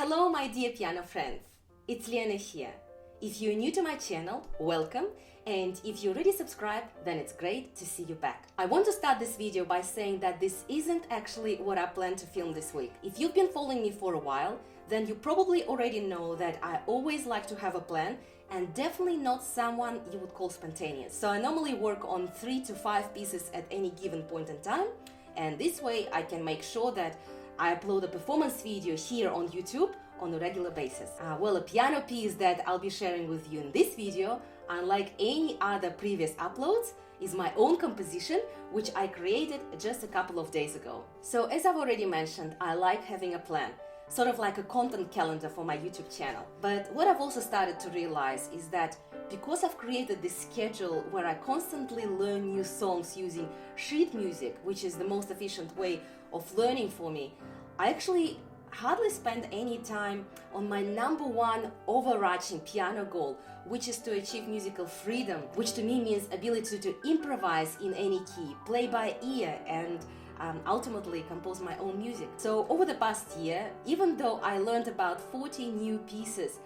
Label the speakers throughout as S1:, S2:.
S1: Hello my dear piano friends, it's Lena here. If you're new to my channel, welcome, and if you already subscribed, then it's great to see you back. I want to start this video by saying that this isn't actually what I plan to film this week. If you've been following me for a while, then you probably already know that I always like to have a plan and definitely not someone you would call spontaneous. So I normally work on 3 to 5 pieces at any given point in time, and this way I can make sure that I upload a performance video here on YouTube on a regular basis. Well, a piano piece that I'll be sharing with you in this video, unlike any other previous uploads, is my own composition, which I created just a couple of days ago. So as I've already mentioned, I like having a plan, sort of like a content calendar for my YouTube channel. But what I've also started to realize is that because I've created this schedule where I constantly learn new songs using sheet music, which is the most efficient way of learning for me, I actually hardly spend any time on my number one overarching piano goal, which is to achieve musical freedom, which to me means ability to improvise in any key, play by ear, and ultimately compose my own music. So over the past year, even though I learned about 40 new pieces,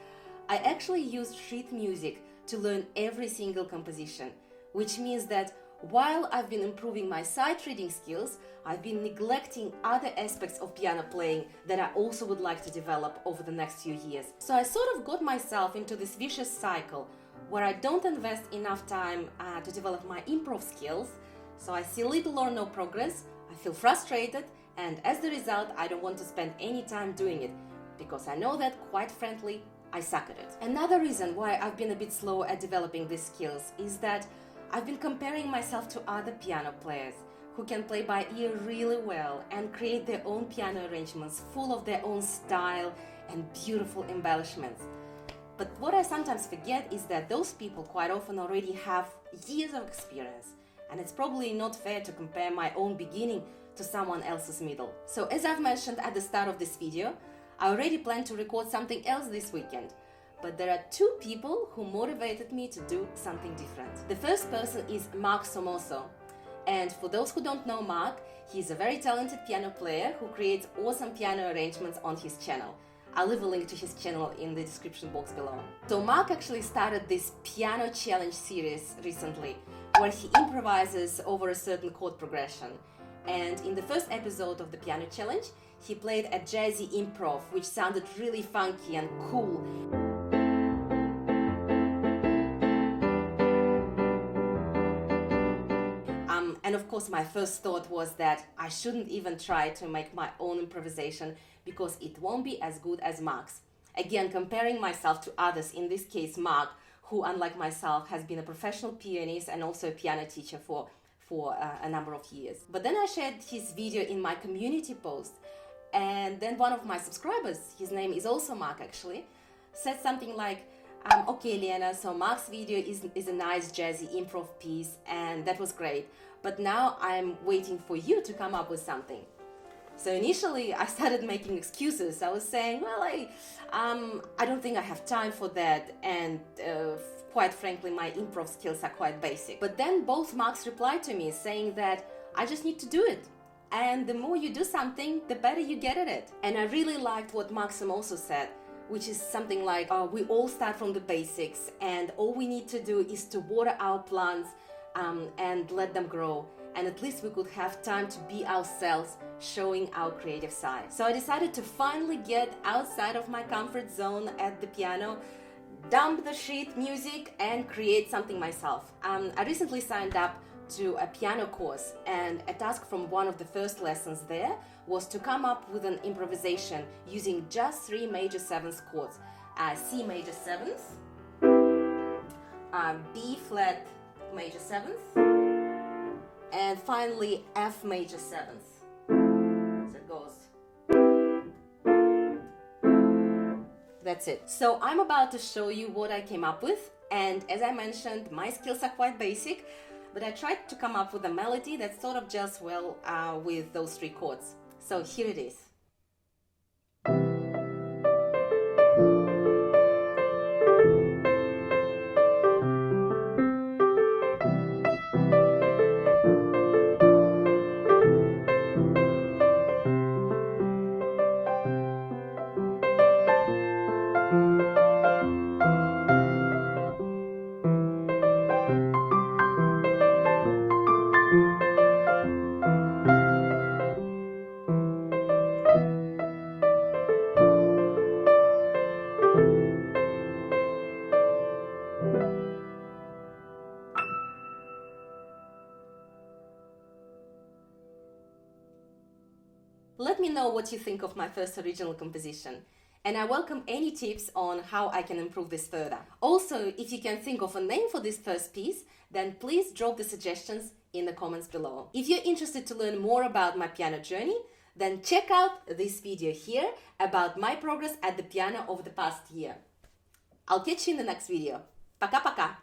S1: I actually used sheet music to learn every single composition, which means that while I've been improving my sight reading skills, I've been neglecting other aspects of piano playing that I also would like to develop over the next few years. So I sort of got myself into this vicious cycle where I don't invest enough time to develop my improv skills, so I see little or no progress, I feel frustrated, and as the result, I don't want to spend any time doing it, because I know that, quite frankly, I suck at it. Another reason why I've been a bit slow at developing these skills is that I've been comparing myself to other piano players who can play by ear really well and create their own piano arrangements full of their own style and beautiful embellishments. But what I sometimes forget is that those people quite often already have years of experience, and it's probably not fair to compare my own beginning to someone else's middle. So as I've mentioned at the start of this video, I already plan to record something else this weekend. But there are 2 people who motivated me to do something different. The first person is Mark Somoso. And for those who don't know Mark, he's a very talented piano player who creates awesome piano arrangements on his channel. I'll leave a link to his channel in the description box below. So Mark actually started this piano challenge series recently, where he improvises over a certain chord progression. And in the first episode of the piano challenge, he played a jazzy improv, which sounded really funky and cool. And of course, my first thought was that I shouldn't even try to make my own improvisation because it won't be as good as Mark's. Again, comparing myself to others, in this case Mark, who unlike myself has been a professional pianist and also a piano teacher for a number of years. But then I shared his video in my community post, and then one of my subscribers, his name is also Mark actually, said something like, okay Lena, so Mark's video is a nice jazzy improv piece and that was great, but now I'm waiting for you to come up with something. So initially I started making excuses. I was saying, well, I don't think I have time for that, and quite frankly my improv skills are quite basic. But then both Marks replied to me saying that I just need to do it. And the more you do something, the better you get at it. And I really liked what Mark also said, which is something like, we all start from the basics and all we need to do is to water our plants and let them grow. And at least we could have time to be ourselves, showing our creative side. So I decided to finally get outside of my comfort zone at the piano, dump the sheet music and create something myself. I recently signed up to a piano course, and a task from one of the first lessons there was to come up with an improvisation using just 3 major 7th chords. C major 7th, B flat major 7th, and finally F major 7th. So it goes. That's it. So I'm about to show you what I came up with, and as I mentioned, my skills are quite basic, but I tried to come up with a melody that sort of gels well with those 3 chords. So here it is. Let me know what you think of my first original composition. And I welcome any tips on how I can improve this further. Also, if you can think of a name for this first piece, then please drop the suggestions in the comments below. If you're interested to learn more about my piano journey, then check out this video here about my progress at the piano over the past year. I'll catch you in the next video. Пока-пока!